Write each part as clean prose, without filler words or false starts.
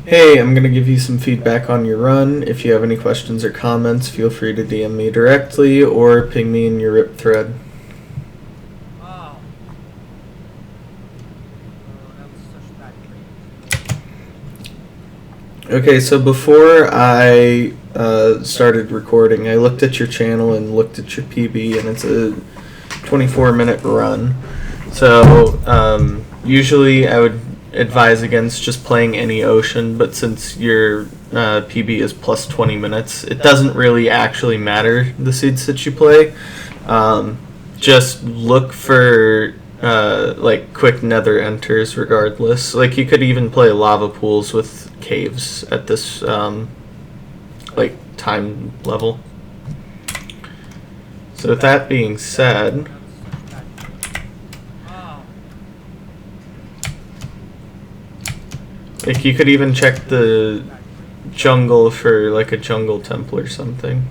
Hey, I'm going to give you some feedback on your run. If you have any questions or comments, feel free to DM me directly or ping me in your RIP thread. Wow. That was such bad trade. Okay, so before I started recording, I looked at your channel and looked at your PB, and it's a 24-minute run. So usually I would advise against just playing any ocean, but since your PB is plus 20 minutes, it doesn't really actually matter the seeds that you play. Just look for like quick nether enters regardless. Like you could even play lava pools with caves at this like time level. So with that being said, like you could even check the jungle for like a jungle temple or something.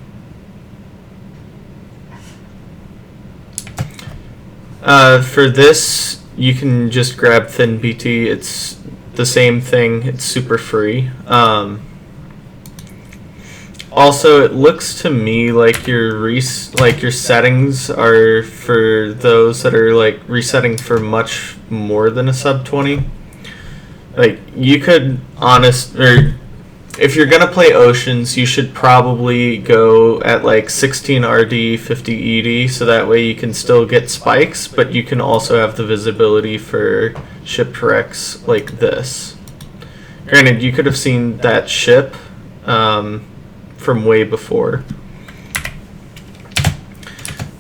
For this, you can just grab Thin BT. It's the same thing. It's super free. Also, it looks to me like your settings are for those that are like resetting for much more than a sub 20. Like you could if you're gonna play oceans, you should probably go at like 16 RD, 50 ED, so that way you can still get spikes, but you can also have the visibility for shipwrecks like this. Granted, you could have seen that ship from way before.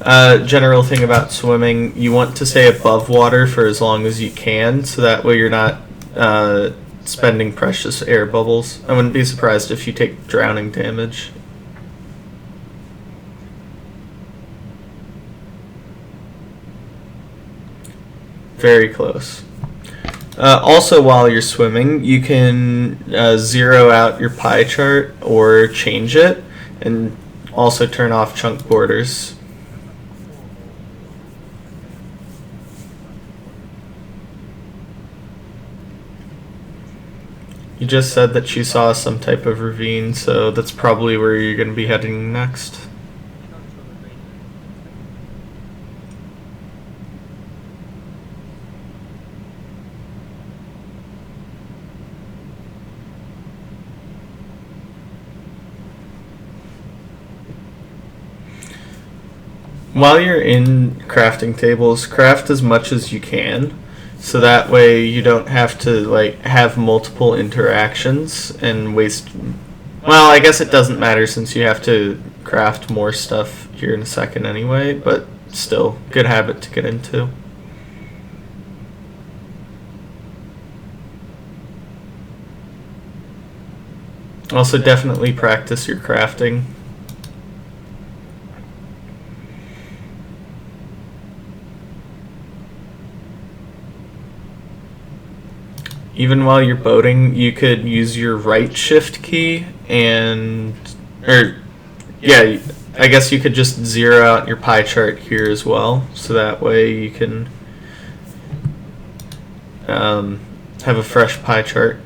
General thing about swimming, you want to stay above water for as long as you can, so that way you're not spending precious air bubbles. I wouldn't be surprised if you take drowning damage. Very close. Also, while you're swimming, you can zero out your pie chart or change it, and also turn off chunk borders. You just said that you saw some type of ravine, so that's probably where you're going to be heading next. While you're in crafting tables, craft as much as you can. So that way you don't have to like have multiple interactions and waste. Well, I guess it doesn't matter since you have to craft more stuff here in a second anyway, but still, good habit to get into. Also, definitely practice your crafting. Even while you're boating, you could use your right shift key I guess you could just zero out your pie chart here as well, so that way you can have a fresh pie chart.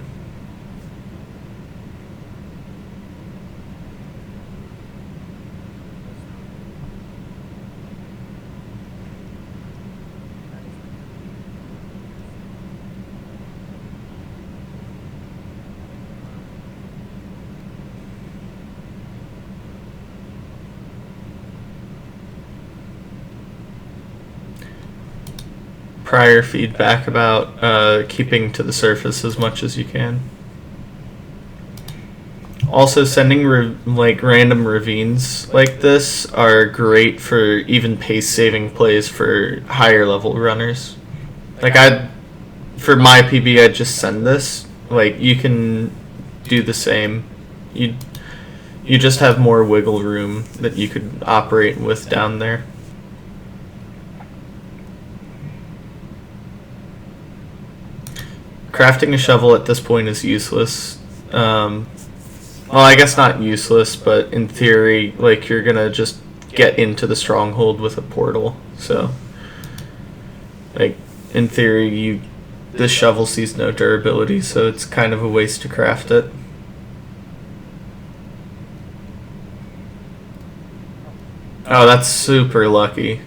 Prior feedback about keeping to the surface as much as you can. Also, sending random ravines like this are great for even pace-saving plays for higher level runners. Like for my PB, I'd just send this. Like you can do the same. You just have more wiggle room that you could operate with down there. Crafting a shovel at this point is useless. Well, I guess not useless, but in theory, like you're gonna just get into the stronghold with a portal. So, like in theory, you this shovel sees no durability, so it's kind of a waste to craft it. Oh, that's super lucky.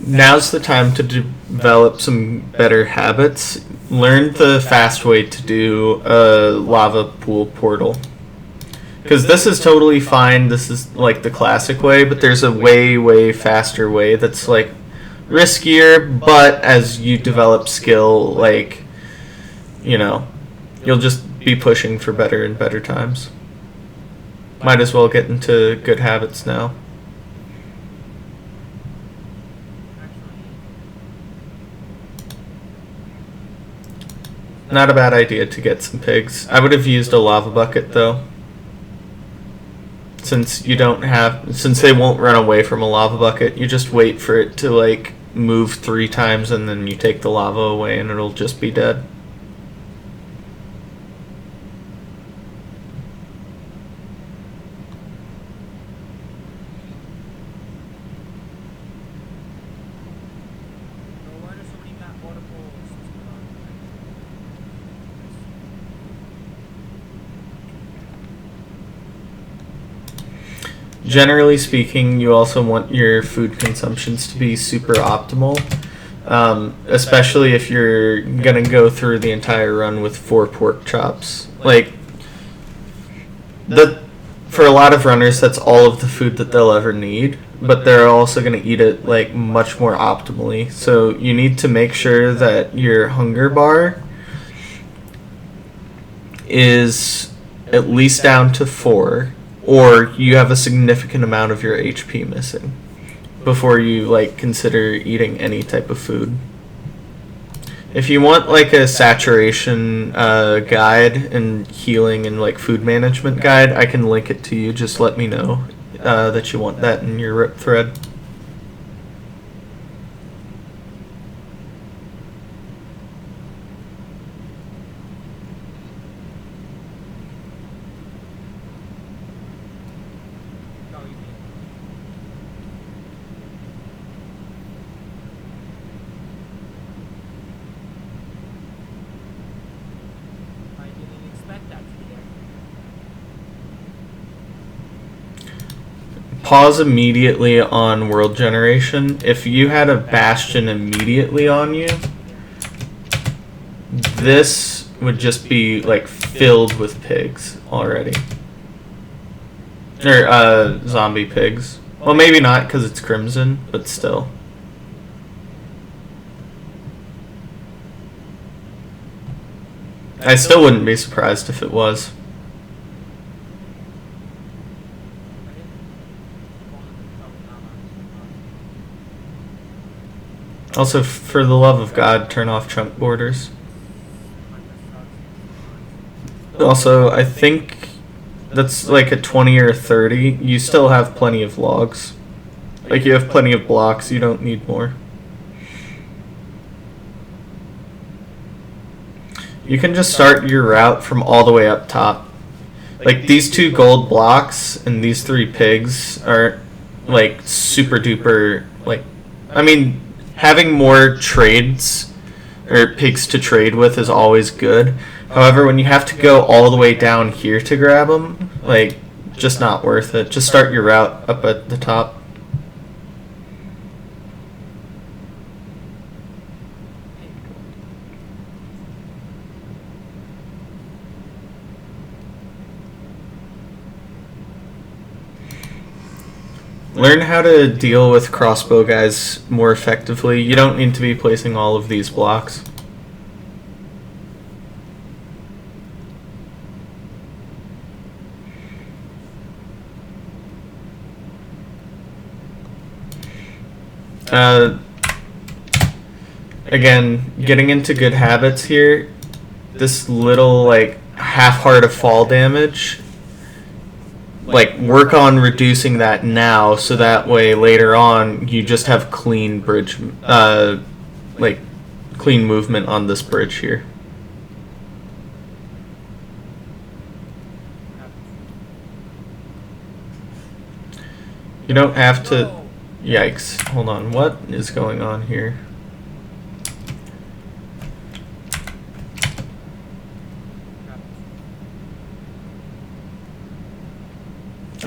Now's the time to develop some better habits. Learn the fast way to do a lava pool portal. Because this is totally fine, this is like the classic way, but there's a way faster way that's like riskier, but as you develop skill, like, you know, you'll just be pushing for better and better times. Might as well get into good habits now. Not a bad idea to get some pigs. I would have used a lava bucket though. Since they won't run away from a lava bucket, you just wait for it to like move 3 times and then you take the lava away and it'll just be dead. Generally speaking, you also want your food consumptions to be super optimal, especially if you're gonna go through the entire run with 4 pork chops. Like, for a lot of runners, that's all of the food that they'll ever need, but they're also gonna eat it like much more optimally. So you need to make sure that your hunger bar is at least down to 4. Or you have a significant amount of your HP missing before you like consider eating any type of food. If you want like a saturation guide and healing and like food management guide, I can link it to you. Just let me know that you want that in your rip thread. Pause immediately on world generation. If you had a bastion immediately on you, this would just be like filled with pigs already. Or zombie pigs. Well, maybe not because it's crimson, but still. I still wouldn't be surprised if it was. Also, for the love of God, turn off chunk borders. Also, I think that's like a 20 or a 30. You still have plenty of logs. Like, you have plenty of blocks, you don't need more. You can just start your route from all the way up top. Like, these 2 gold blocks and these 3 pigs are, like, super duper, like, I mean, having more trades or pigs to trade with is always good. However, when you have to go all the way down here to grab them, like, just not worth it. Just start your route up at the top. Learn how to deal with crossbow guys more effectively. You don't need to be placing all of these blocks. Again, getting into good habits here, this little like half heart of fall damage like work on reducing that now, so that way later on you just have clean bridge, like clean movement on this bridge here. You don't have to. Yikes! Hold on. What is going on here?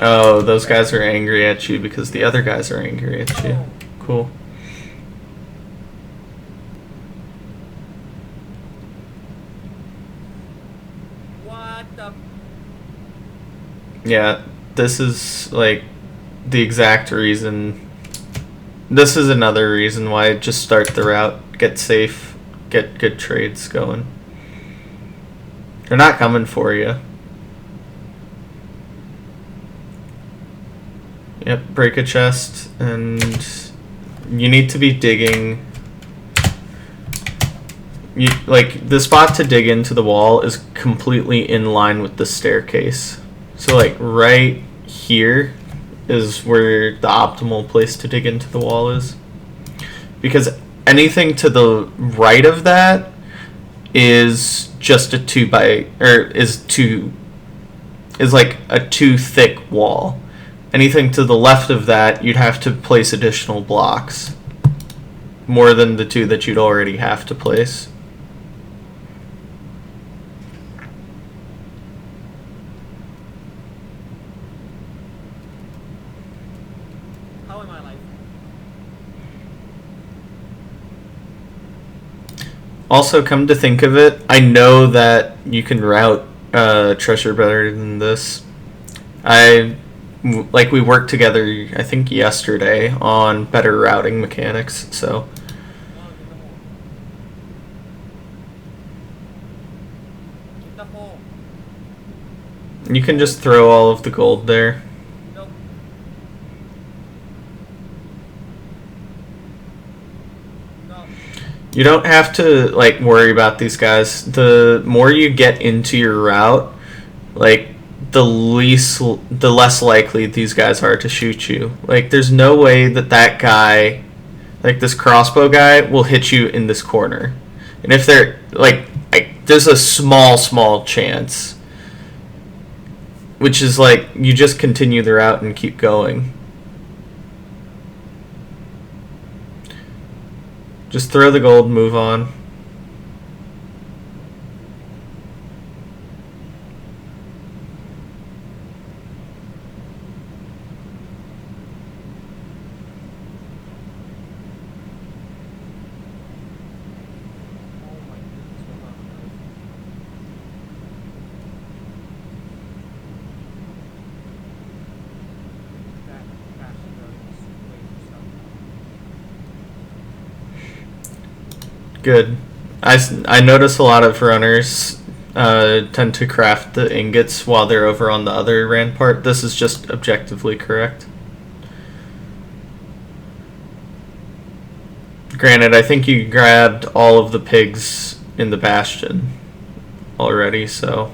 Oh, those guys are angry at you because the other guys are angry at you. Cool. What the? Yeah, this is like the exact reason. This is another reason why just start the route, get safe, get good trades going. They're not coming for you. Yep, break a chest, and you need to be digging. Like, the spot to dig into the wall is completely in line with the staircase. So, like, right here is where the optimal place to dig into the wall is. Because anything to the right of that is just a is like a too thick wall. Anything to the left of that, you'd have to place additional blocks. More than the two that you'd already have to place. How am I like? Also, come to think of it, I know that you can route treasure better than this. We worked together, I think yesterday, on better routing mechanics, so. Get the hole. You can just throw all of the gold there. Nope. No. You don't have to, like, worry about these guys. The more you get into your route, like, the less likely these guys are to shoot you. Like, there's no way that guy, like this crossbow guy, will hit you in this corner. And if they're like there's a small chance, which is like you just continue the route and keep going. Just throw the gold, move on. Good. I notice a lot of runners tend to craft the ingots while they're over on the other rampart. This is just objectively correct. Granted, I think you grabbed all of the pigs in the bastion already, so.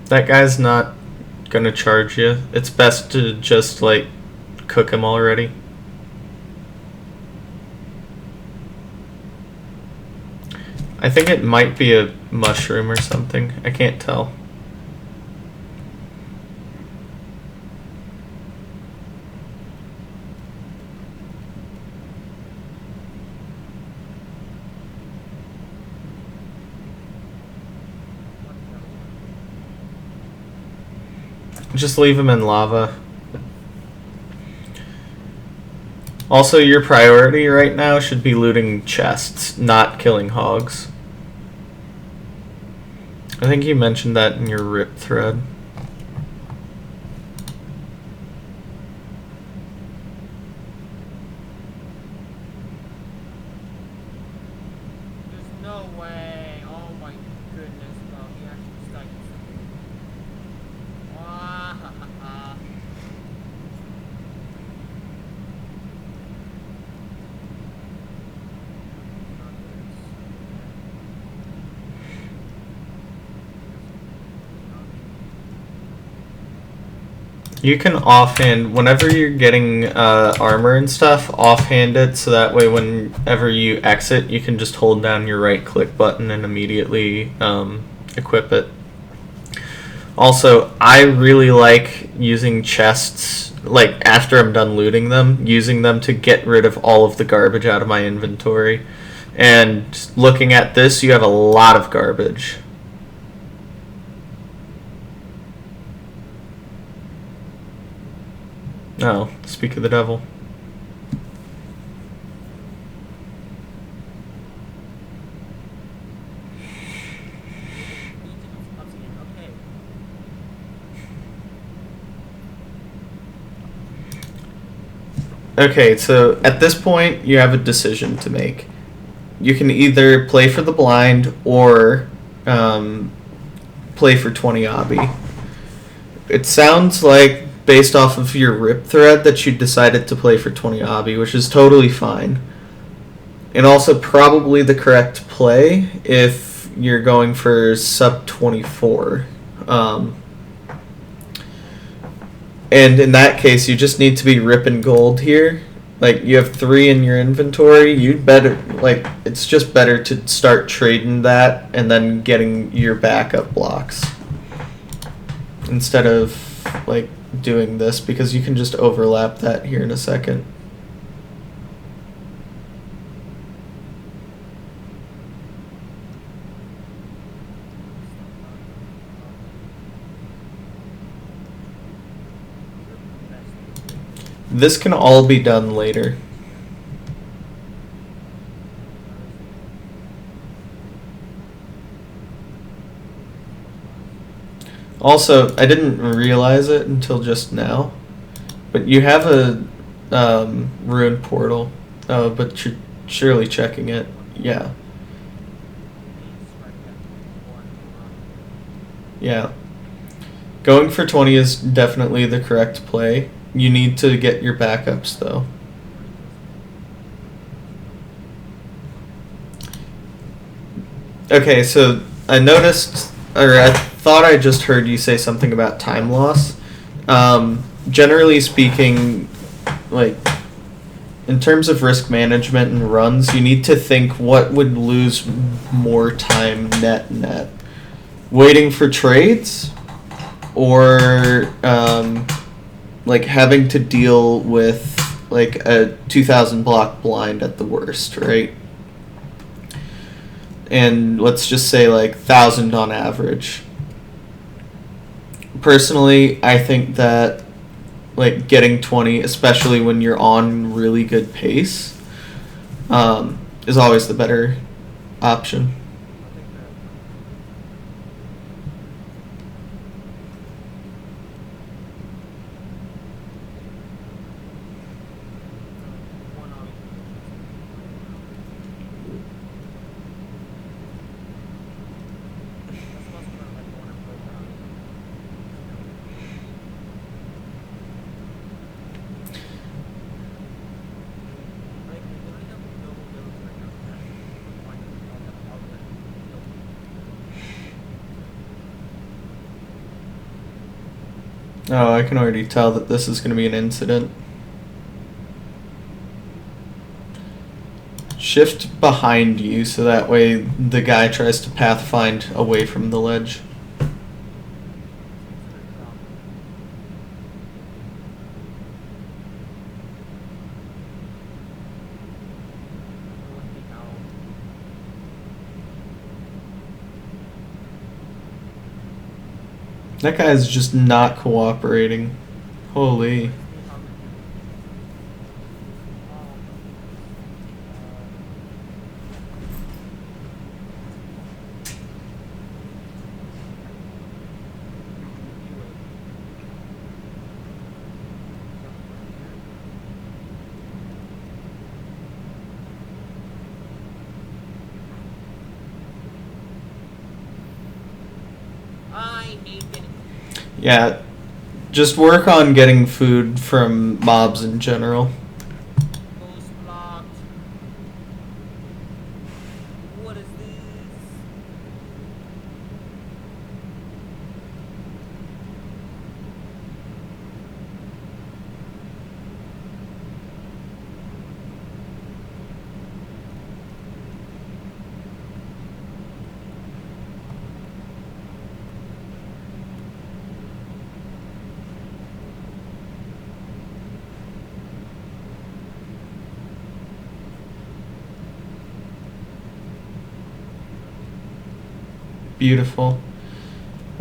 That guy's not gonna charge you. It's best to just, like, cook him already. I think it might be a mushroom or something. I can't tell. Just leave him in lava. Also, your priority right now should be looting chests, not killing hogs. I think you mentioned that in your RIP thread. There's no way. Oh my goodness, bro. He actually stuck. Wow. You can offhand, whenever you're getting armor and stuff, offhand it so that way whenever you exit, you can just hold down your right click button and immediately equip it. Also, I really like using chests, like after I'm done looting them, using them to get rid of all of the garbage out of my inventory. And looking at this, you have a lot of garbage. Oh, speak of the devil. Okay, so at this point, you have a decision to make. You can either play for the blind or play for 20 obby. It sounds like, based off of your rip thread, that you decided to play for 20 obby, which is totally fine. And also probably the correct play if you're going for sub 24. And in that case, you just need to be ripping gold here. Like, you have 3 in your inventory. You'd better, like, it's just better to start trading that and then getting your backup blocks instead of, like, doing this, because you can just overlap that here in a second. This can all be done later. Also, I didn't realize it until just now, but you have a rune portal. Oh, but you're surely checking it. Yeah. Yeah. Going for 20 is definitely the correct play. You need to get your backups, though. Okay, so I noticed, or I thought I just heard you say something about time loss. Generally speaking, like, in terms of risk management and runs, you need to think what would lose more time net. Waiting for trades, or like having to deal with like a 2,000 block blind at the worst, right? And let's just say like 1,000 on average. Personally, I think that like getting 20, especially when you're on really good pace, is always the better option. Oh, I can already tell that this is going to be an incident. Shift behind you so that way the guy tries to pathfind away from the ledge. That guy's just not cooperating. Holy. Yeah, just work on getting food from mobs in general. What is this? Beautiful.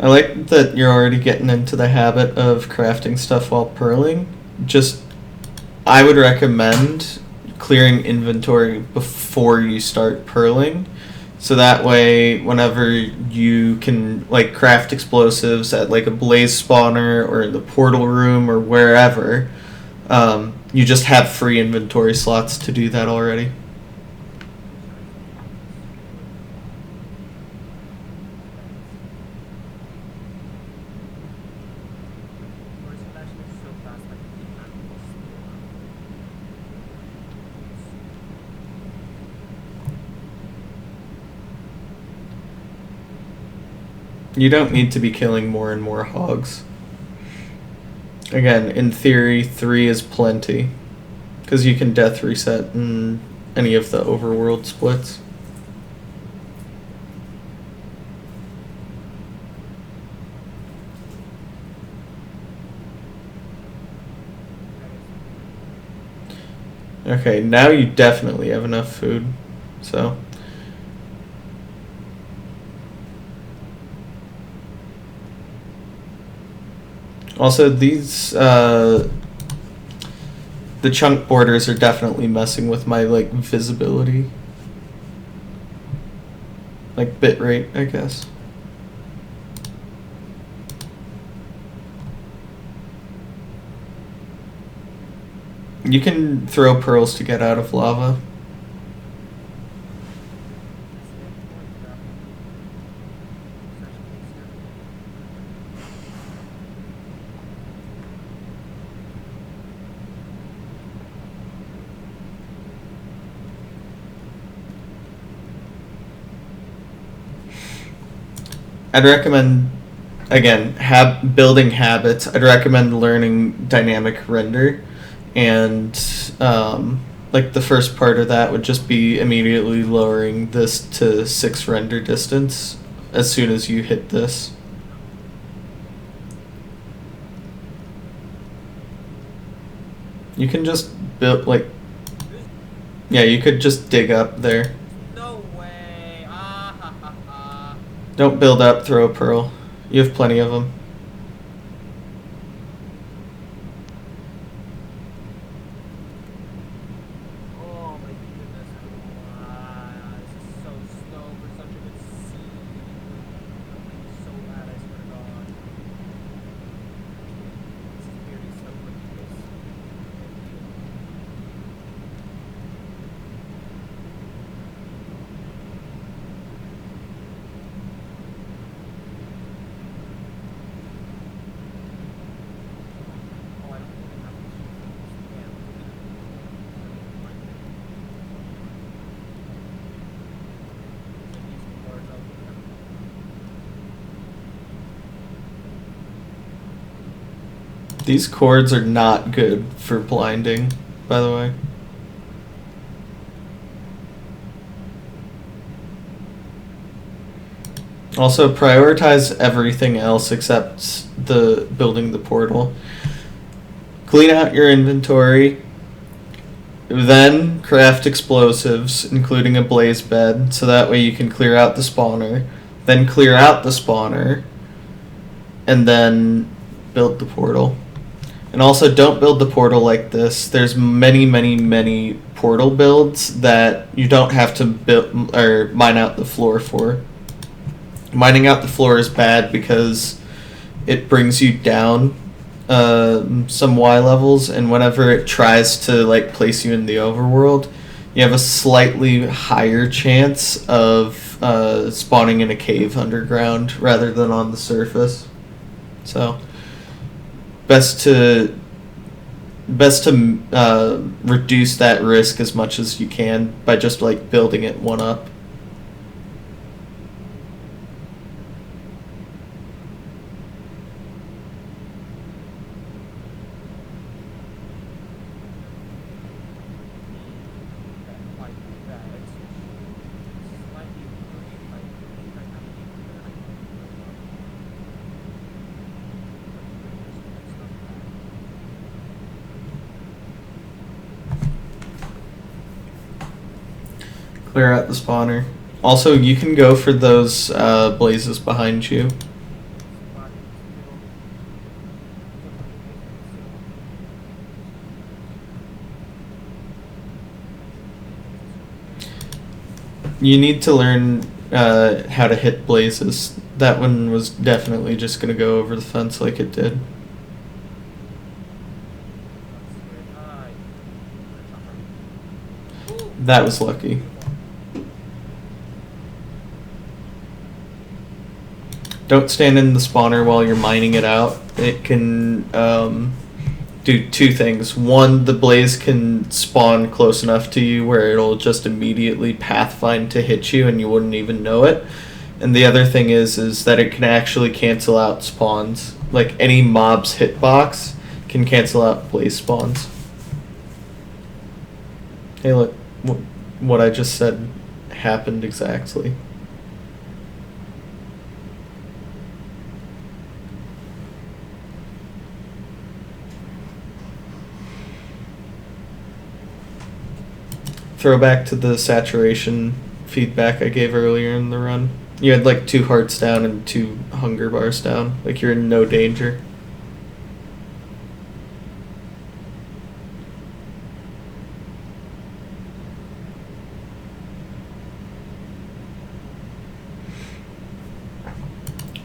I like that you're already getting into the habit of crafting stuff while purling. Just, I would recommend clearing inventory before you start purling. So that way, whenever you can like craft explosives at like a blaze spawner or in the portal room or wherever, you just have free inventory slots to do that already. You don't need to be killing more and more hogs. Again, in theory, 3 is plenty. Because you can death reset in any of the overworld splits. Okay, now you definitely have enough food. So... Also, these, the chunk borders are definitely messing with my, like, visibility. Like, bitrate, I guess. You can throw pearls to get out of lava. I'd recommend, again, building habits. I'd recommend learning dynamic render, and like the first part of that would just be immediately lowering this to 6 render distance as soon as you hit this. You can just build, like, yeah, you could just dig up there. No way. Ah ha ha ha. Don't build up, throw a pearl. You have plenty of them. Oh my goodness. This is so slow for such a good scene. I'm so mad, I swear to God. This is very slow for this. Oh, I don't really have this. Yeah. These cords are not good for blinding, by the way. Also, prioritize everything else except the building the portal. Clean out your inventory, then craft explosives, including a blaze bed, so that way you can clear out the spawner. Then clear out the spawner, and then build the portal. And also, don't build the portal like this. There's many portal builds that you don't have to build or mine out the floor for. Mining out the floor is bad because it brings you down some Y levels, and whenever it tries to like place you in the overworld, you have a slightly higher chance of spawning in a cave underground rather than on the surface. So best to reduce that risk as much as you can by just like building it one up. Clear out the spawner. Also, you can go for those blazes behind you. You need to learn how to hit blazes. That one was definitely just going to go over the fence like it did. That was lucky. Don't stand in the spawner while you're mining it out. It can do two things. One, the blaze can spawn close enough to you where it'll just immediately pathfind to hit you and you wouldn't even know it. And the other thing is that it can actually cancel out spawns. Like any mob's hitbox can cancel out blaze spawns. Hey, look, what I just said happened exactly. Throwback to the saturation feedback I gave earlier in the run. You had like 2 hearts down and 2 hunger bars down. Like you're in no danger.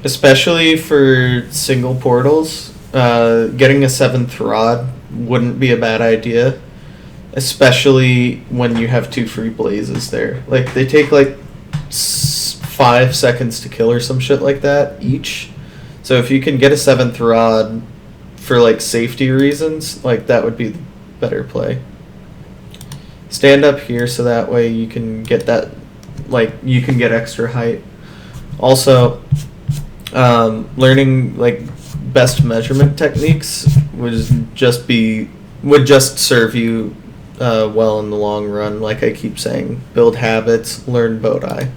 Especially for single portals, getting a 7th rod wouldn't be a bad idea. Especially when you have 2 free blazes there. Like, they take like 5 seconds to kill or some shit like that each. So if you can get a 7th rod for like safety reasons, like that would be the better play. Stand up here so that way you can get that, like, you can get extra height. Also, learning like best measurement techniques would just serve you well in the long run. Like I keep saying, build habits, learn Bodai.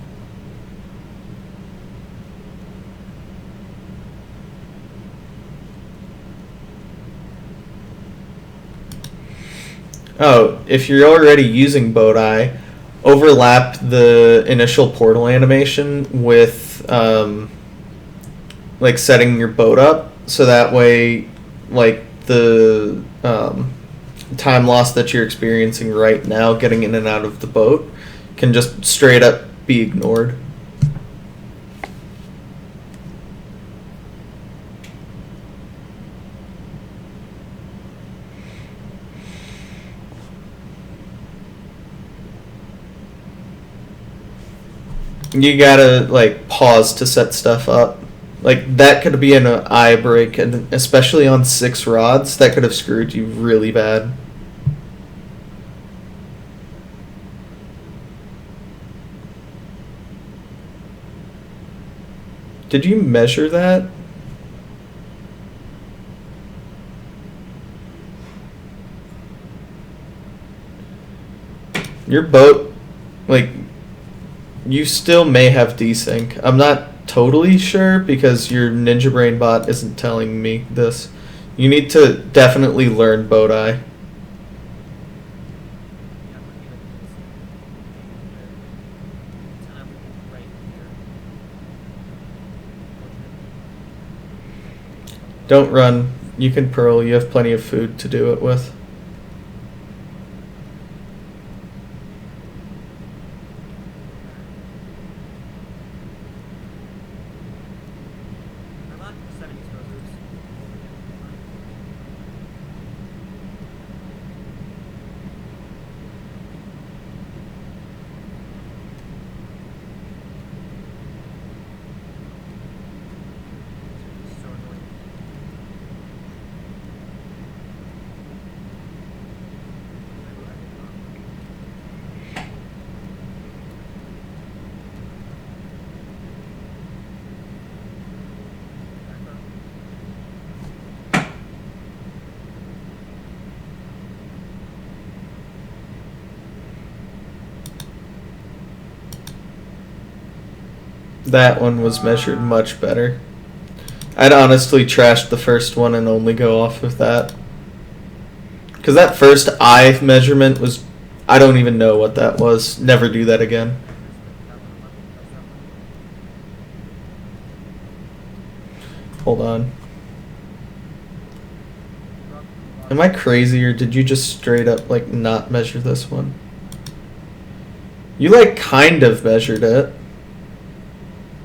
Oh, if you're already using Bodai, overlap the initial portal animation with like setting your boat up so that way like the time loss that you're experiencing right now getting in and out of the boat can just straight up be ignored. You gotta like pause to set stuff up. Like that could be an eye break, and especially on 6 rods, that could have screwed you really bad. Did you measure that? Your boat, like, you still may have desync. I'm not totally sure because your Ninja Brain bot isn't telling me this. You need to definitely learn Bodai. Don't run. You can pearl. You have plenty of food to do it with. That one was measured much better. I'd honestly trash the first one and only go off of that. Because that first eye measurement was... I don't even know what that was. Never do that again. Hold on. Am I crazy, or did you just straight up like not measure this one? You like kind of measured it,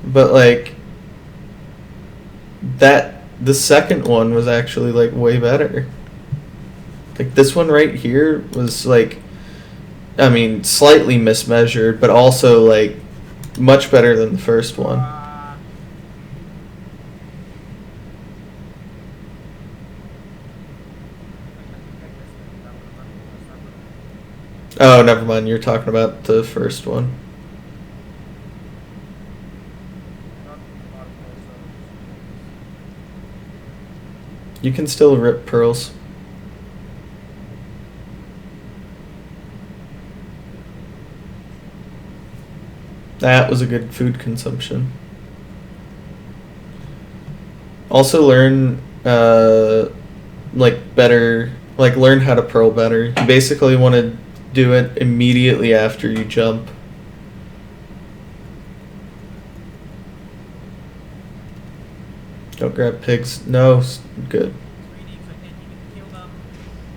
but like that the second one was actually like way better. Like this one right here was like, I mean, slightly mismeasured, but also like much better than the first one. Oh, never mind. You're talking about the first one. You can still rip pearls. That was a good food consumption. Also learn like better, like learn how to pearl better. You basically want to do it immediately after you jump. Don't grab pigs. No, good.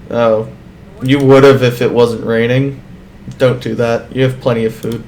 Oh, you would have if it wasn't raining. Don't do that. You have plenty of food.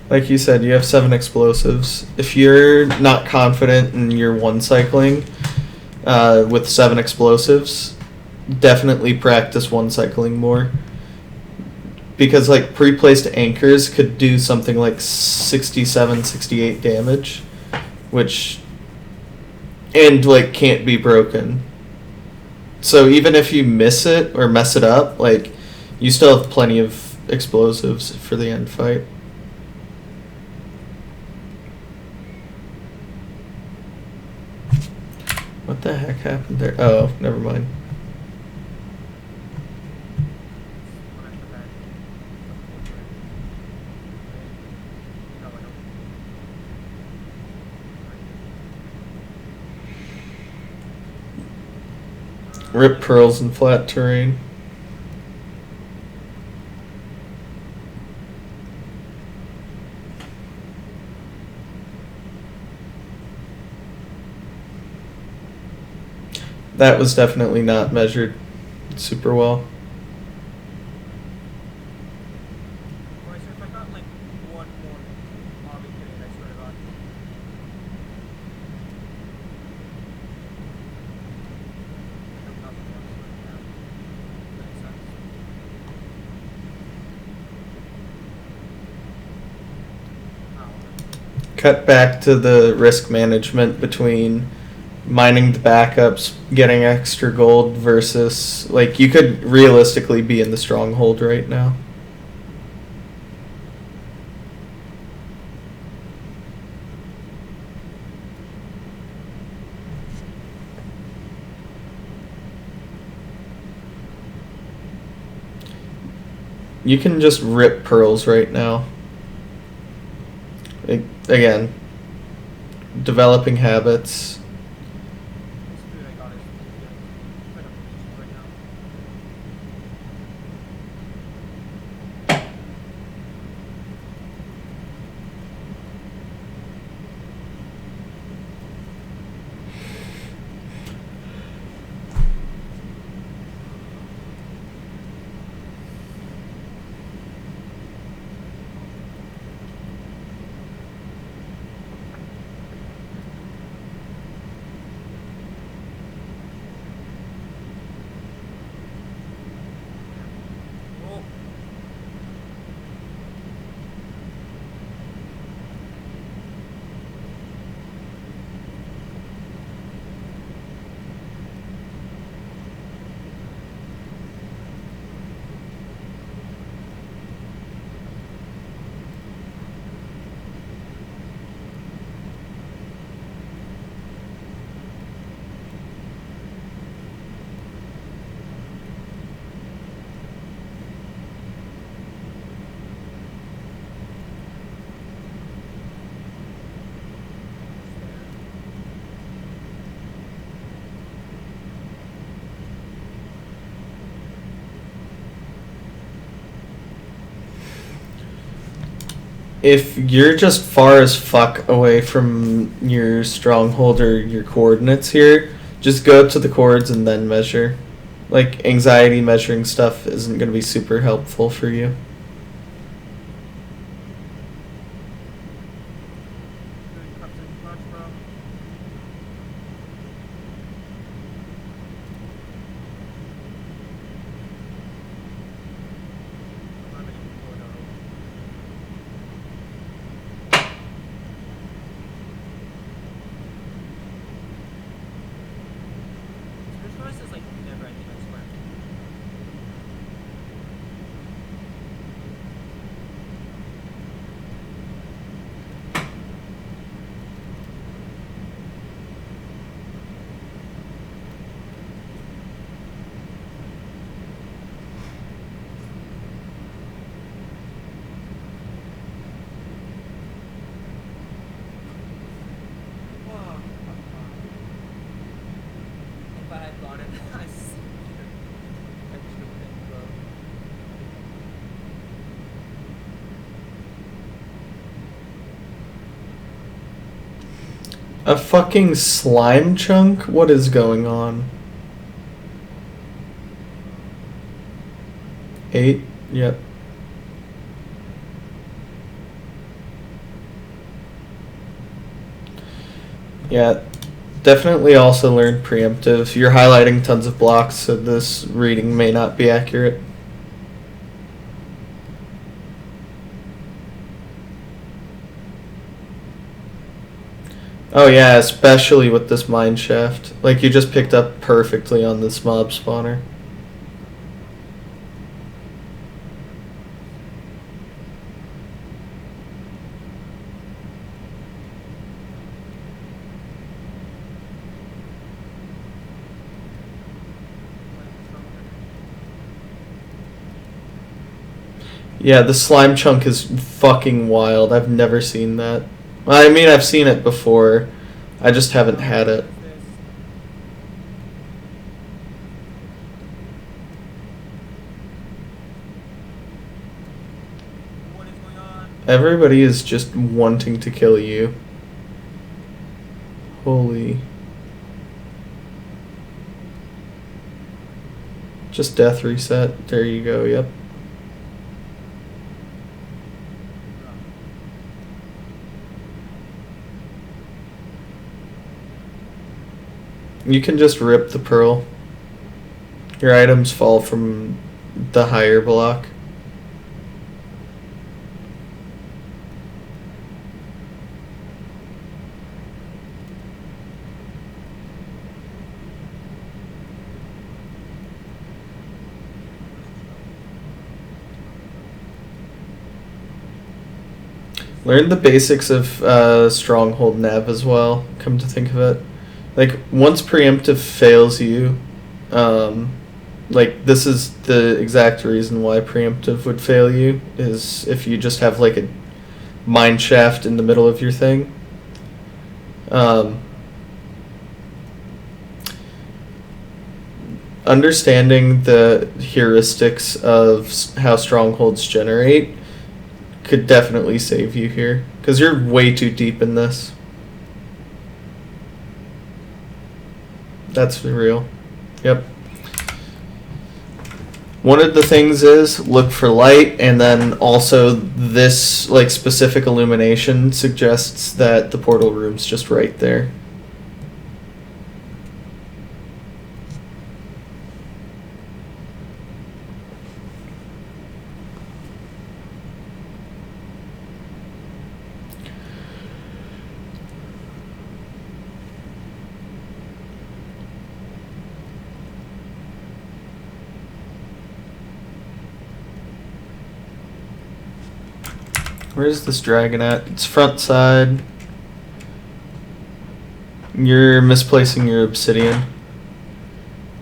Like you said, you have 7 explosives. If you're not confident in your one cycling with 7 explosives, definitely practice one cycling more. Because like pre-placed anchors could do something like 67, 68 damage, which and like can't be broken. So even if you miss it or mess it up, like you still have plenty of explosives for the end fight. What the heck happened there? Oh, never mind. Rip pearls in flat terrain. That was definitely not measured super well. Cut back to the risk management between mining the backups, getting extra gold versus like you could realistically be in the stronghold right now. You can just rip pearls right now. Again, developing habits. if you're just far as fuck away from your stronghold or your coordinates here, just go up to the chords and then measure. Like, anxiety measuring stuff isn't going to be super helpful for you. A fucking slime chunk? What is going on? 8? Yep. Yeah, definitely also learn preemptive. You're highlighting tons of blocks, so this reading may not be accurate. Oh yeah, especially with this mine shaft. Like, you just picked up perfectly on this mob spawner. Yeah, the slime chunk is fucking wild. I've never seen that. I mean, I've seen it before. I just haven't had it. What is going on? Everybody is just wanting to kill you. Holy. Just death reset. There you go, yep. You can just rip the pearl. Your items fall from the higher block. Learn the basics of Stronghold Nav as well, come to think of it. Like, once preemptive fails you, like, this is the exact reason why preemptive would fail you, is if you just have, like, a mine shaft in the middle of your thing. Understanding the heuristics of how strongholds generate could definitely save you here, because you're way too deep in this. That's real. Yep. One of the things is look for light, and then also this like specific illumination suggests that the portal room's just right there. Where's this dragon at? It's front side. You're misplacing your obsidian.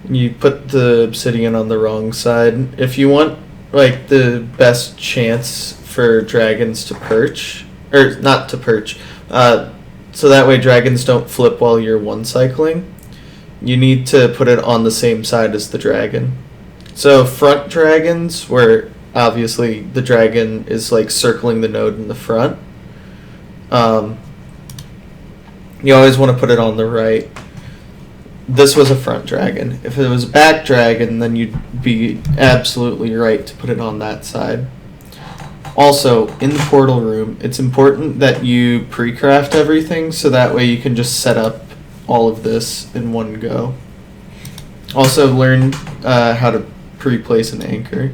You put the obsidian on the wrong side. If you want like the best chance for dragons to perch, or not to perch, so that way dragons don't flip while you're one cycling, you need to put it on the same side as the dragon. So front dragons, where obviously the dragon is like circling the node in the front. You always want to put it on the right. This was a front dragon. If it was a back dragon, then you'd be absolutely right to put it on that side. Also, in the portal room, it's important that you pre-craft everything so that way you can just set up all of this in one go. Also, learn how to pre-place an anchor.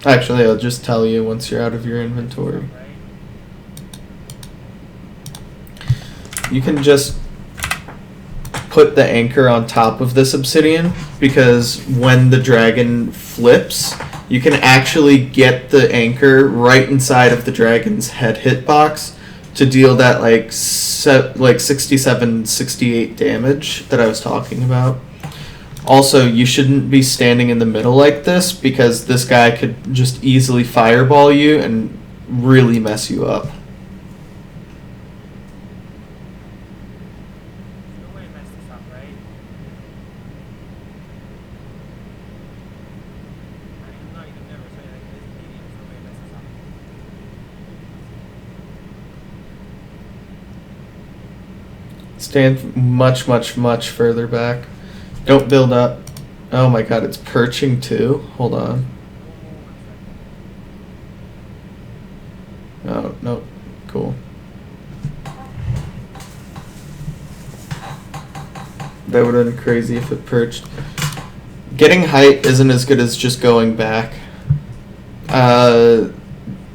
Actually, I'll just tell you once you're out of your inventory. You can just put the anchor on top of this obsidian, because when the dragon flips, you can actually get the anchor right inside of the dragon's head hitbox to deal that like 67, 68 damage that I was talking about. Also, you shouldn't be standing in the middle like this, because this guy could just easily fireball you and really mess you up. Stand much, much, much further back. Don't build up. Oh my god, it's perching too. Hold on. Oh, no. Cool. That would have been crazy if it perched. Getting height isn't as good as just going back. I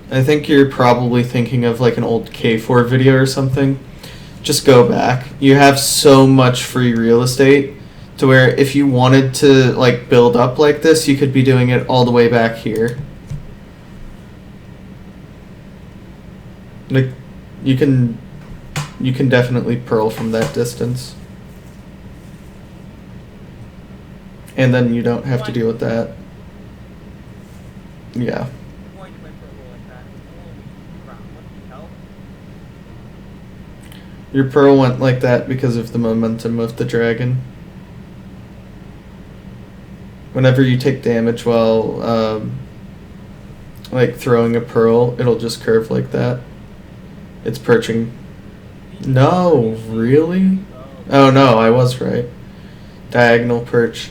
think you're probably thinking of like an old K4 video or something. Just go back. You have so much free real estate to where if you wanted to like build up like this, you could be doing it all the way back here. Like you can definitely pearl from that distance. And then you don't have to deal with that. Yeah. Your pearl went like that because of the momentum of the dragon. Whenever you take damage while like throwing a pearl, it'll just curve like that. It's perching. No, really? Oh no, I was right. Diagonal perch.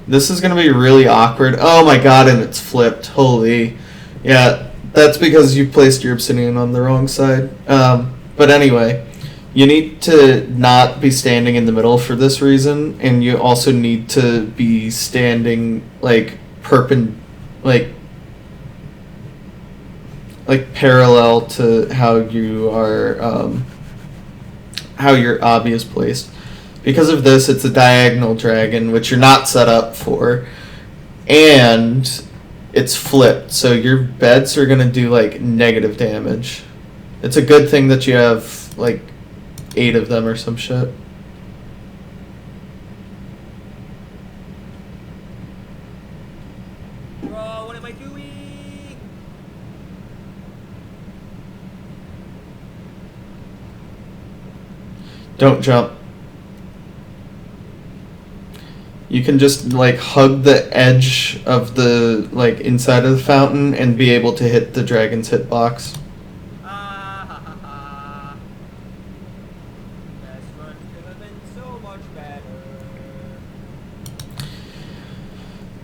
This is gonna be really awkward. Oh my god, and it's flipped. Holy. Yeah, that's because you placed your obsidian on the wrong side. But anyway, you need to not be standing in the middle for this reason, and you also need to be standing like like parallel to how you are how your obby is placed. Because of this, it's a diagonal dragon, which you're not set up for, and it's flipped, so your beds are gonna do like negative damage. It's a good thing that you have like 8 of them or some shit. Bro, what am I doing? Don't jump. You can just like hug the edge of the like inside of the fountain and be able to hit the dragon's hitbox.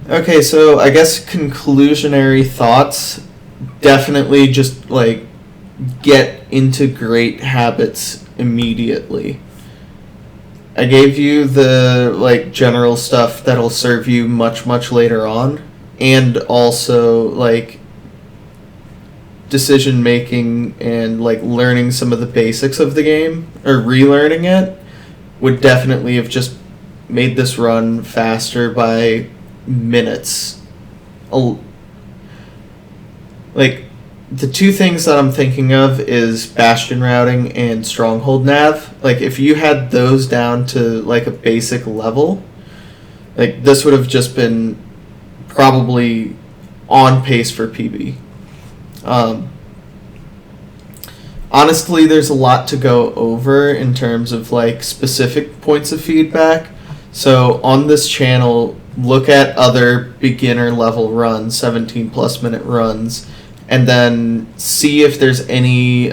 Okay, so I guess conclusionary thoughts, definitely just like get into great habits immediately. I gave you the like general stuff that'll serve you much, much later on, and also like decision making and like learning some of the basics of the game or relearning it would definitely have just made this run faster by minutes. Like the two things that I'm thinking of is bastion routing and stronghold nav. Like if you had those down to like a basic level, like this would have just been probably on pace for PB. Honestly, there's a lot to go over in terms of like specific points of feedback. So on this channel, look at other beginner level runs, 17 plus minute runs, and then see if there's any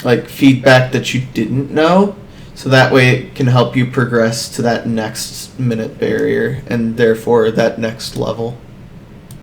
like feedback that you didn't know. So that way it can help you progress to that next minute barrier and therefore that next level.